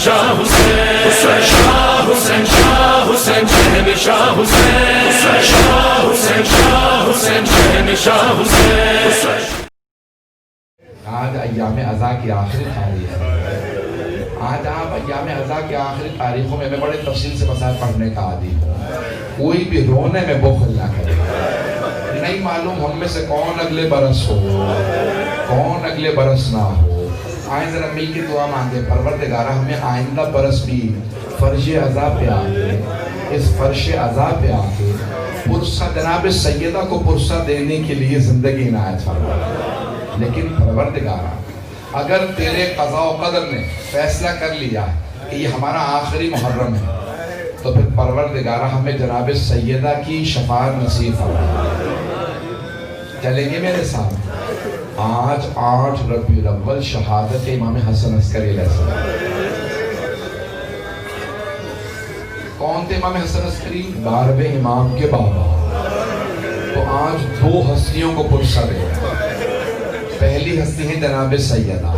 شاہ حسین شاہ حسین شاہ حسین شہنشاہ حسین شاہ حسین شاہ حسین شہنشاہ حسین۔ آج ایام عزا کی آخری تاریخ ہے۔ آج آپ ایام عزا کی آخری تاریخوں میں بڑے تفصیل سے مسائل پڑھنے کا عادی ہوں، کوئی بھی رونے میں بخل نہ کرے۔ نہیں معلوم ہم میں سے کون اگلے برس ہو، کون اگلے برس نہ ہو۔ آئیں ذرا مل کے دعا مانگے، پروردگارہ ہمیں آئندہ برس بھی فرش عزا پہ آگے، اس فرش عزا پہ آگے پرسہ جناب سیدہ کو پرسہ دینے کے لیے زندگی عنایت فرما۔ لیکن پروردگارہ اگر تیرے قضاء و قدر نے فیصلہ کر لیا کہ یہ ہمارا آخری محرم ہے تو پھر پروردگارہ ہمیں جناب سیدہ کی شفاعت نصیب فرما۔ چلیں گے میرے ساتھ؟ آج 8 ربیع الاول شہادت امام حسن عسکری علیہ السلام۔ کون تھے امام حسن عسکری؟ 12ویں امام کے بابا۔ تو آج 2 ہستیوں کو پرسہ دے رہے ہیں۔ پہلی ہستی ہے جناب سیدہ،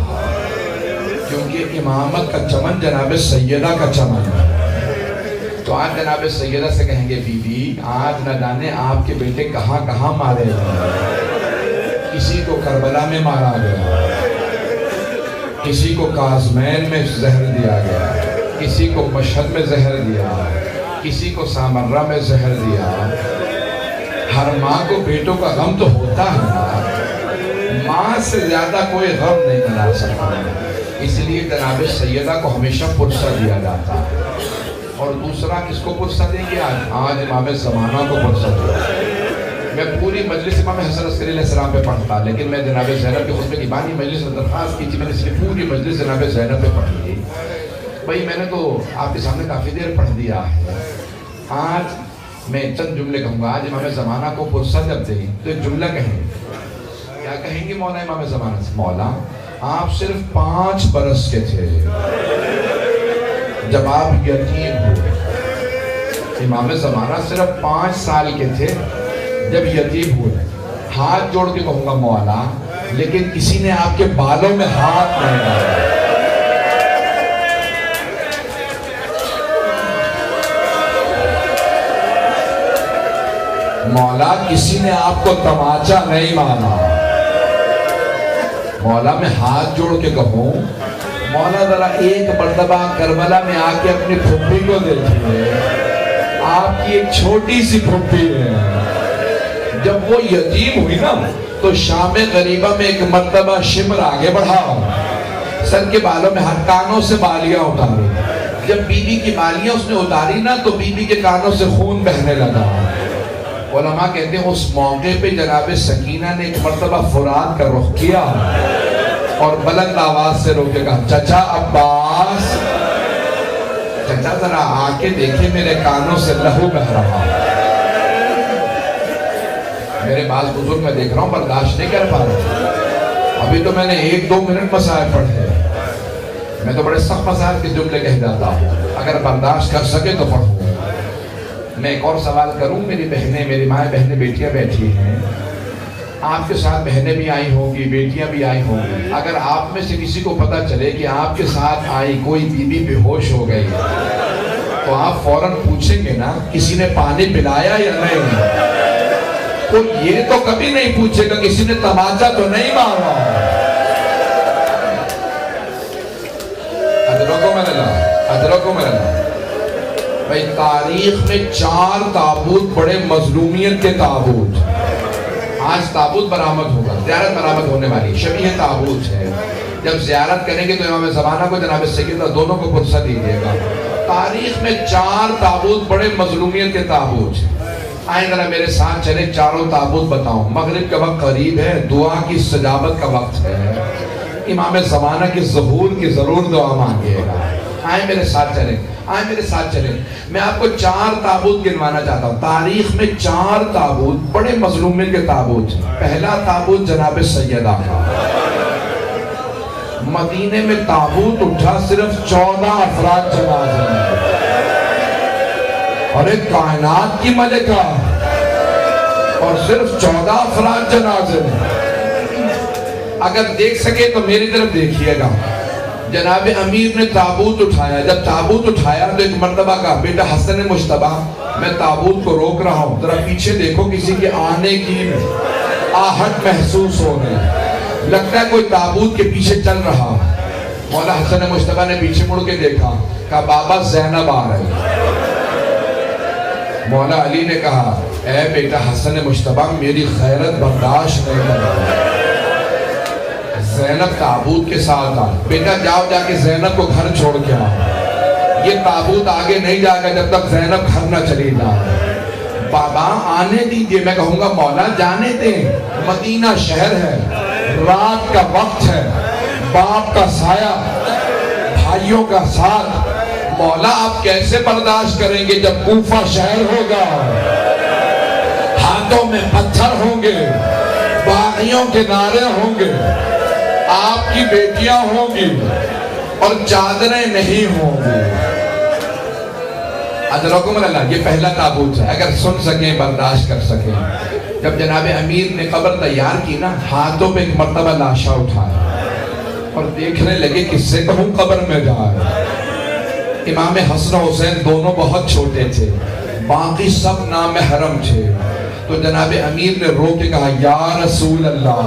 کیونکہ امامت کا چمن جناب سیدہ کا چمن ہے۔ تو آج جناب سیدہ سے کہیں گے بی بی آج نہ جانے آپ کے بیٹے کہاں کہاں مارے گئے، کسی کو کربلا میں مارا گیا، کسی کو کاظمین میں زہر دیا گیا، کسی کو مشہد میں زہر دیا، کسی کو سامرہ میں زہر دیا۔ ہر ماں کو بیٹوں کا غم تو ہوتا ہے، ماں سے زیادہ کوئی غم نہیں منا سکتا، اس لیے جناب سیدہ کو ہمیشہ پرسہ دیا جاتا ہے۔ اور دوسرا کس کو پرسہ دیں گے آج امام زمانہ کو پرسہ دیا۔ میں پوری مجلس امام حسن عسکری علیہ السلام پہ پڑھتا، لیکن میں جناب زینب کے خطبے کی بانی مجلس میں درخواست کی تھی، میں نے اس لیے پوری مجلس جناب زینب پہ پڑھ لی۔ بھائی میں نے تو آپ کے سامنے کافی دیر پڑھ دیا ہے، آج میں چند جملے کہوں گا۔ آج امام زمانہ کو پرسہ جب دیں تو ایک جملہ کہیں، کیا کہیں گے مولا امام زمانہ سے؟ مولا آپ صرف 5 برس کے تھے جب آپ یتیم ہوئے۔ امام زمانہ صرف 5 سال کے تھے جب یتیم ہوئے۔ ہاتھ جوڑ کے کہوں گا مولا لیکن کسی نے آپ کے بالوں میں ہاتھ نہیں ڈالا۔ مولا کسی نے آپ کو تماچا نہیں مارا۔ مولا میں ہاتھ جوڑ کے کہوں مولا ذرا ایک مرتبہ کربلا میں آ کے اپنی پھپھی کو دیکھیے، آپ کی ایک چھوٹی سی پھپھی ہے، جب وہ یتیم ہوئی نا تو شام غریبہ میں ایک مرتبہ شمر آگے بڑھا، سر کے بالوں میں ہر کانوں سے بالیاں اتاری۔ جب بی بی کی بالیاں اس نے اتاری نا تو بی بی کے کانوں سے خون بہنے لگا۔ علماء کہتے ہیں اس موقع پہ جناب سکینہ نے ایک مرتبہ فرات کا رخ کیا اور بلند آواز سے روکے کہا چچا عباس، چچا ذرا آ کے دیکھیں میرے کانوں سے لہو بہہ رہا۔ میرے بعض بزرگ میں دیکھ رہا ہوں برداشت نہیں کر پا رہا، ابھی تو میں نے 1-2 منٹ مسائل پڑھے، میں تو بڑے سخت مسائل کے جملے کہہ جاتا ہوں، اگر برداشت کر سکے تو پڑھوں۔ میں ایک اور سوال کروں، میری بہنیں، میری مائیں بہنیں بیٹیاں بیٹھی ہیں، آپ کے ساتھ بہنیں بھی آئی ہوں گی، بیٹیاں بھی آئی ہوں گی، اگر آپ میں سے کسی کو پتا چلے کہ آپ کے ساتھ آئی کوئی بی بی بے ہوش ہو گئی تو آپ فوراً پوچھیں گے نا کسی نے پانی پلایا یا نہیں؟ تو یہ تو کبھی نہیں پوچھے گا کسی نے تماچا تو نہیں مارا۔ ادرکم اللہ بھائی تاریخ میں 4 تابوت بڑے مظلومیت کے تابوت، آج تابوت برآمد ہوگا، زیارت برآمد ہونے والی شبیہ تابوت ہے، جب زیارت کریں گے تو امام زمانہ کو جناب سیدہ دونوں کو پرسہ دیجیے گا۔ تاریخ میں 4 تابوت بڑے مظلومیت کے تابوت ہیں، آئیں ذرا میرے ساتھ چلیں، 4 تابوت بتاؤں۔ مغرب کا وقت قریب ہے، دعا کی استجابت کا وقت ہے، امام زمانہ کی ظہور کی ضرور دعا مانگیے گا۔ آئیں میرے ساتھ چلیں، آئیں میرے ساتھ چلیں، میں آپ کو 4 تابوت گنوانا چاہتا ہوں۔ تاریخ میں 4 تابوت بڑے مظلومیت کے تابوت ہیں۔ پہلا تابوت جناب سیدہ کا، مدینے میں تابوت اٹھا صرف 14 افراد جنازے میں، اور ایک کائنات کی ملکہ اور صرف 14 افراد جنازے میں۔ اگر دیکھ سکے تو میری طرف دیکھیے گا، جناب امیر نے تابوت اٹھایا. جب تابوت اٹھایا تو ایک مرتبہ کہا بیٹا حسن مجتبیٰ میں تابوت کو روک رہا ہوں, ذرا پیچھے دیکھو کسی کے آنے کی آہٹ محسوس ہو رہی, لگتا ہے کوئی تابوت کے پیچھے چل رہا. مولا حسن مجتبیٰ نے پیچھے مڑ کے دیکھا, کہا بابا زینب آ رہی. مولا علی نے کہا اے بیٹا حسن مجتبیٰ میری غیرت برداشت نہیں کر رہا. زینب تابوت کے ساتھ آ, بیٹا جاؤ جا کے زینب کو گھر چھوڑ کے آ. یہ تابوت آگے نہیں جائے گا جب تک زینب گھر نہ چلی جائے. بابا آنے دیجئے. میں کہوں گا مولا جانے دیں, مدینہ شہر ہے, رات کا وقت ہے, باپ کا سایہ, بھائیوں کا ساتھ. مولا آپ کیسے برداشت کریں گے جب کوفہ شہر ہوگا, ہاتھوں میں پتھر ہوں گے, باغیوں کے نعرے ہوں گے, آپ کی بیٹیاں ہوں گی اور چادریں نہیں ہوں گی. ادرکم اللہ, یہ پہلا تابوت ہے. اگر سن سکیں برداشت کر سکیں. جب جناب امیر نے قبر تیار کی نا, ہاتھوں پہ ایک مرتبہ لاشا اٹھایا اور دیکھنے لگے کس سے کہوں قبر میں جائے. امام حسن و حسین دونوں بہت چھوٹے تھے, باقی سب نامحرم تھے. تو جناب امیر نے رو کے کہا یا رسول اللہ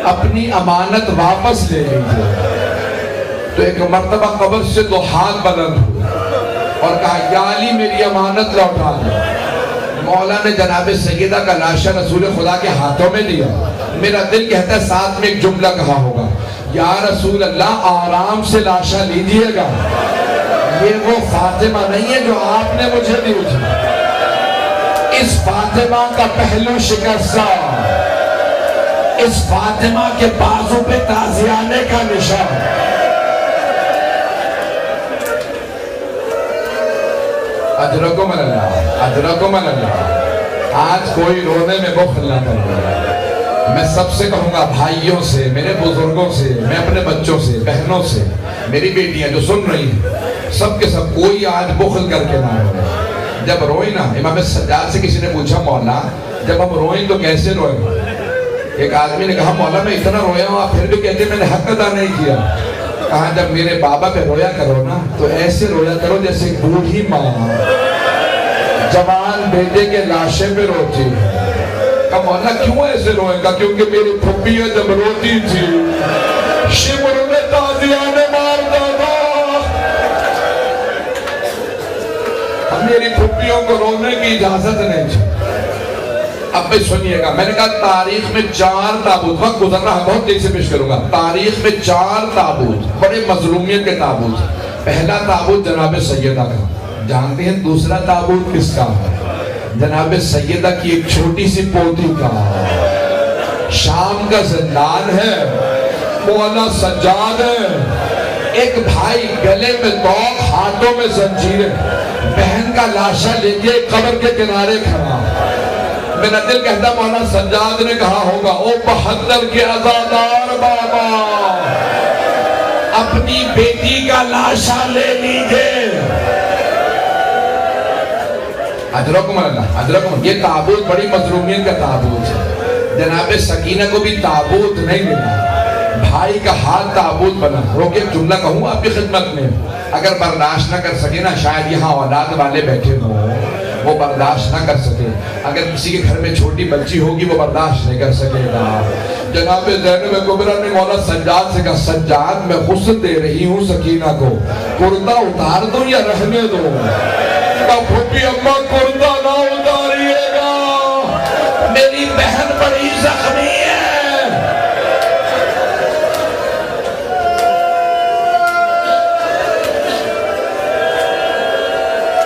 اپنی امانت واپس لے لیجیے. تو ایک مرتبہ قبر سے دو ہاتھ بلند ہوئے اور کہا یا علی میری امانت لوٹا دے. مولا نے جناب سیدہ کا لاشا رسول خدا کے ہاتھوں میں دیا. میرا دل کہتا ہے ساتھ میں ایک جملہ کہا ہوگا, یا رسول اللہ آرام سے لاشا لیجئے گا, یہ وہ فاطمہ نہیں ہے جو آپ نے مجھے دی تھی. اس فاطمہ کا پہلو شکستہ, اس فاطمہ کے بازو پہ تازیانے کا نشان. اجرکم اللہ, اجرکم اللہ. آج کوئی رونے میں بخل نہ کرے. میں سب سے کہوں گا, بھائیوں سے, میرے بزرگوں سے, میں اپنے بچوں سے, بہنوں سے, میری بیٹیاں جو سن رہی ہیں, سب کے سب کوئی آج بخل کر کے نہ روئے. جب روئی نا, امام سجاد سے کسی نے پوچھا مولا جب ہم روئیں تو کیسے روئیں؟ ایک آدمی نے کہا مولا میں اتنا رویا ہوں, آپ پھر بھی کہتے ہیں میں نے حق ادا نہیں کیا. کہا جب میرے بابا پہ رویا کرو نا تو ایسے رویا کرو جیسے بوڑھی ماں جوان بیٹے کے لاشے پہ روتی ہے. کہا مولا کیوں ایسے روئے گا؟ کیونکہ میری پھپھیاں جب روتی تھی شمر میں تازیانے مارتا تھا. میری پھپھیوں کو رونے کی اجازت نہیں تھی. اب بھی سنیے گا, میں نے کہا تاریخ میں 4 تابوت, وقت گزر رہا بہت تیزی سے پیش کروں گا. تاریخ میں 4 تابوت, بڑے مظلومیت کے تابوت. پہلا تابوت جناب سیدہ کا, جانتے ہیں دوسرا تابوت کس کا ہے؟ جناب سیدہ کی ایک چھوٹی سی پوتی کا. شام کا زندان ہے, مولا سجاد ہے, ایک بھائی گلے میں توق, ہاتھوں میں زنجیریں, بہن کا لاشا لے کے قبر کے کنارے کھڑا. میرا دل کہتا مولا سجاد نے کہا ہوگا او 72 کے عزادار بابا اپنی بیٹی کا لاشا لے لیجئے. اجرکم اللہ, اجرکم. یہ تابوت بڑی مظلومیت کا تابوت ہے. جناب سکینہ کو بھی تابوت نہیں ملا, بھائی کا ہاتھ تابوت بنا. روکے ایک جملہ کہوں آپ کی خدمت میں, اگر برداشت نہ کر سکے نا, شاید یہاں اولاد والے بیٹھے ہوں وہ برداشت نہ کر سکے. اگر کسی کے گھر میں چھوٹی بچی ہوگی وہ برداشت نہیں کر سکے گا. جناب زینب کبریٰ نے مولا سجاد سے کہا سجاد میں غسل دے رہی ہوں سکینہ کو, کردہ اتار دوں یا رہنے دوں؟ کہا پھوپھی اماں کردہ نہ اتاریے گا, میری بہن بڑی زخمی ہے.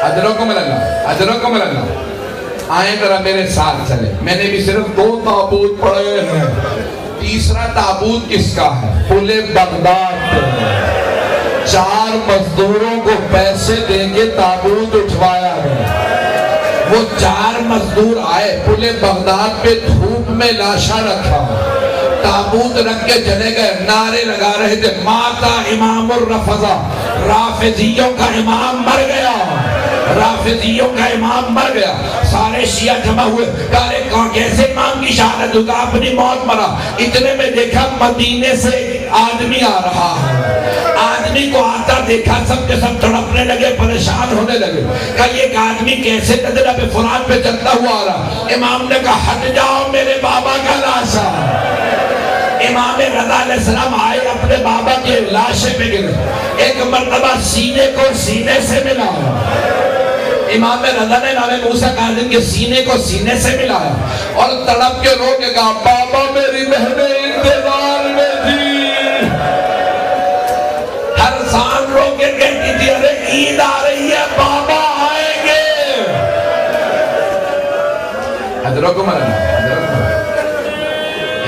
اجرکم اللہ, اجرکم اللہ. آئیں ذرا میرے ساتھ چلے. میں نے بھی صرف 2 تابوت پڑھے ہیں. تیسرا تابوت کس کا ہے؟ پل بغداد پہ 4 مزدوروں کو پیسے دے کے تابوت اٹھوایا ہے. وہ 4 مزدور آئے, پل بغداد پہ دھوپ میں لاشا رکھا, تابوت رکھ کے چلے گئے, نعرے لگا رہے تھے ماتا امام الرفضہ, رافضیوں کا امام مر گیا, رافضیوں کا امام مر گیا. سارے شیعہ جمع ہوئے, کہا کیسے امام کی شہادت ہوگا, اپنی موت مرا. اتنے میں دیکھا مدینے سے آدمی آ رہا ہے, آدمی کو آتا دیکھا، سب کے سب تڑپنے لگے، پریشان ہونے لگے. کہا یہ ایک آدمی کیسے تجربہ فرات پہ چلتا ہوا آ رہا. امام نے کہا ہٹ جاؤ میرے بابا کا لاشا. امام رضا علیہ السلام آئے، اپنے بابا کے لاشے پہ گرے، ایک مرتبہ سینے کو سینے سے ملا. امام رضا نے امام موسیٰ کاظم کے سینے کو سینے سے ملایا اور تڑپ کے رو کے کہا بابا میری بہنیں انتظار میں تھی. ہر سال رو کے کہتی تھی ارے عید آ رہی ہے بابا آئیں گے. حضرت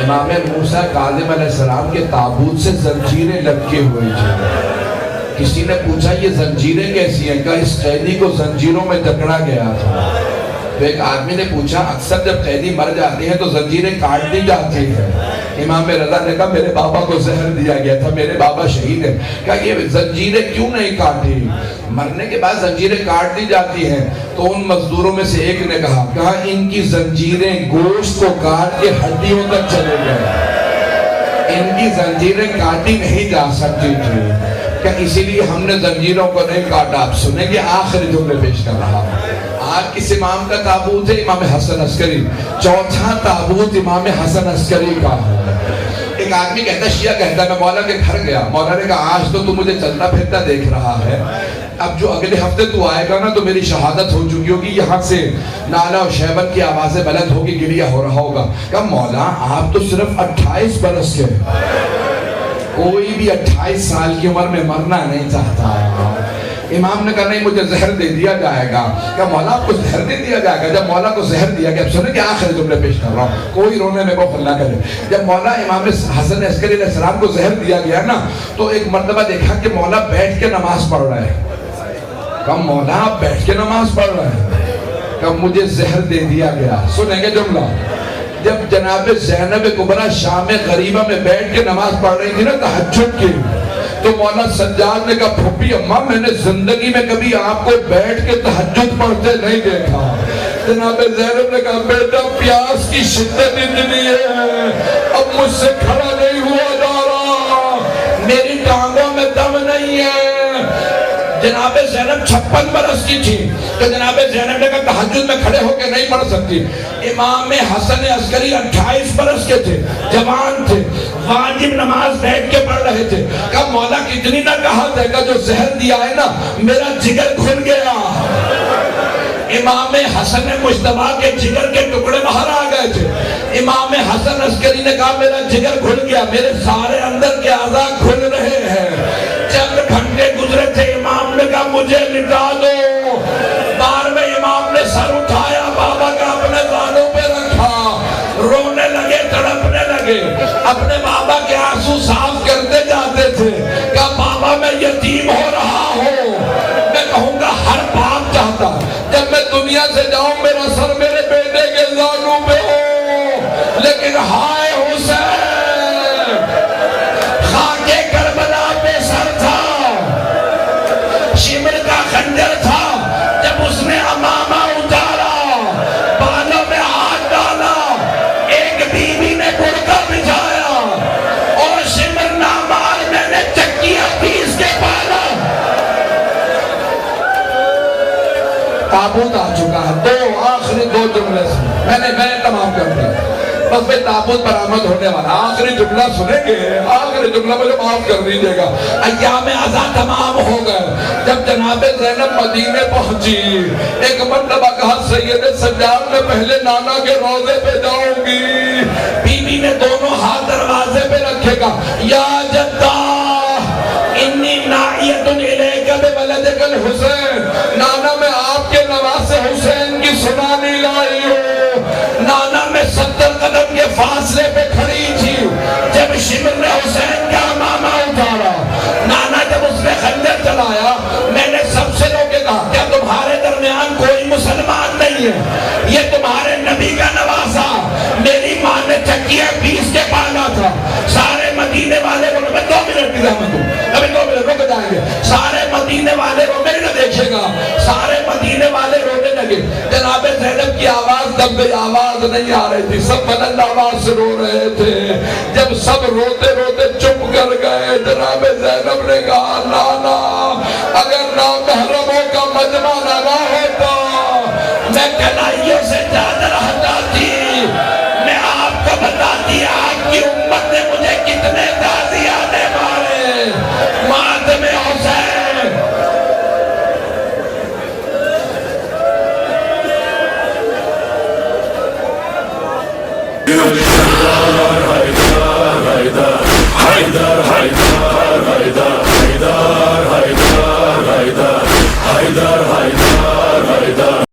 امام موسیٰ کاظم علیہ السلام کے تابوت سے زنجیریں لٹکے ہوئے تھے. کسی نے پوچھا یہ زنجیریں کیسی ہیں؟ کہا اس قیدی کو زنجیروں میں جکڑا گیا تھا. تو ایک آدمی نے پوچھا اکثر جب قیدی مر جاتے ہیں تو زنجیریں کاٹ دی جاتی ہیں. امام رضا نے کہا میرے بابا کو زہر دیا گیا تھا، میرے بابا شہید ہیں. کہا یہ زنجیریں کیوں نہیں کاٹی؟ مرنے کے بعد زنجیریں کاٹ دی جاتی ہیں. تو ان مزدوروں میں سے ایک نے کہا ان کی زنجیریں گوشت کو کاٹ کے ہڈیوں تک چلے گئے، ان کی زنجیریں کاٹی نہیں جا سکتی تھی. کہ اسی لیے ہم نے زنجیروں کو نہیں کاٹا. آپ سنیں گے آخری جملے پیش کر رہا ہوں. آج کس امام کا تابوت ہے؟ امام حسن عسکری. چوتھا تابوت امام حسن عسکری کا ہے. ایک آدمی کہتا شیعہ کہتا میں مولا کے گھر گیا، مولا نے کہا آج تو مجھے چلتا پھرتا دیکھ رہا ہے، اب جو اگلے ہفتے تو آئے گا نا تو میری شہادت ہو چکی ہوگی، یہاں سے نالا اور شیبر کی آوازیں بلند ہوگی، گریہ ہو رہا ہوگا. کہا مولا آپ تو صرف 28 برس کے، کوئی بھی 28 سال کی عمر میں مرنا نہیں چاہتا. امام نے کہا نہیں مجھے زہر دے دیا جائے گا. کہا مولا آپ کو زہر دے دیا جائے گا؟ جب مولا کو زہر دیا گیا، اب سنیں کہ آخر جملے پیش کر رہا ہوں، کوئی رونے میں بخل نہ کرے. جب مولا امام حسن عسکری علیہ السلام کو زہر دیا گیا نا تو ایک مرتبہ دیکھا کہ مولا بیٹھ کے نماز پڑھ رہا ہے. کہا مولا آپ بیٹھ کے نماز پڑھ رہے ہیں؟ کہا مجھے زہر دے دیا گیا. سنیں گے جملہ. جب جناب زینب کبریٰ شام غریبہ میں بیٹھ کے نماز پڑھ رہی تھی نا تہجد کی، تو مولا سجاد نے کہا پھوپھی اماں میں نے زندگی میں کبھی آپ کو بیٹھ کے تہجد پڑھتے نہیں دیکھا. جناب زینب نے کہا بیٹا پیاس کی شدت اتنی ہے اب مجھ سے کھڑا نہیں ہوا جا رہا، میری ٹانگوں میں دم نہیں ہے. جناب زینب 56 برس کی تھی تو جناب زینب نے کہا تہجد میں کھڑے ہو کے نہیں پڑھ سکتی. امام حسن عسکری 28 برس کے تھے، جوان تھے، واجب نماز بیٹھ کے پڑھ رہے تھے. کہا مولا کتنی نہ کہا تھے کہ جو زہر دیا ہے نا میرا جگر کھل گیا. امام حسن مجتبیٰ کے جگر کے ٹکڑے باہر آ گئے تھے. امام حسن عسکری نے کہا میرا جگر کھل گیا، میرے سارے اندر کے اعضاء کھل رہے ہیں. چند گھنٹے گزرے تھے، امام نے کہا مجھے لٹا دو. بار میں امام نے سر اٹھایا، بابا کا اپنے بالوں پہ رکھا، رونے لگے، تڑپنے لگے، اپنے بابا کے آنسو صاف کرتے جاتے تھے. کہا بابا میں یتیم ہو رہا ہوں، میں کہوں گا ہر باپ چاہتا جب میں دنیا سے جاؤں میرا سر میرے بیٹے کے زانوں پہ ہو، لیکن ہائے حسین خاکے کربلا پہ سر تھا، شمر کا خنجر تھا. جب اس نے امامہ اتارا، بالوں میں ہاتھ ڈالا، ایک بیوی نے برقع بچھایا اور شمر نامار میں نے چکیاں پیس کے پالا. تابوت آ چکا ہے. آخری دو جملے سے میں تمام کر دیا، بس میں تابوت برآمد ہونے والا. آخری جملہ سنیں گے، آخری جملہ مجھے معاف کر دیجئے گا. ایام عزا تمام ہو گئے. جب جناب زینب مدینے پہنچی، ایک مرتبہ کہا سید سجاد میں پہلے نانا کے روضے پہ جاؤں گی. بیوی نے دونوں ہاتھ دروازے پہ رکھے گا. یا جدہ انی نائیت الیک بولدک الحسین، نانا میں آپ کے نواسے حسین کی سنانی لائی ہوں. نانا میں 70 قدم کے فاصلے پہ کھڑی تھی جب شمر نے حسین کا امامہ اتارا. نانا جب اس نے خنجر چلایا، میں نے سب سے رو کے کہا کیا تمہارے درمیان کوئی مسلمان نہیں ہے؟ یہ تمہارے نبی کا نواسا میری ماں نے چکیاں پیس کے پالا تھا. سارے مدینے والے کو میں 2 منٹ کی زحمت ہوں، ابھی 2 منٹ رک جائیں گے. سارے مدینے والے کو میرے نہ دیکھے گا، سارے مدینے والے رونے لگے. جناب زینب کی آواز دب گئی، آواز نہیں آ رہی تھی، سب بلند آواز سے رو رہے تھے. جب سب روتے روتے چپ گئے چل گئے. جناب زینب نے کہا نانا اگر نامحرم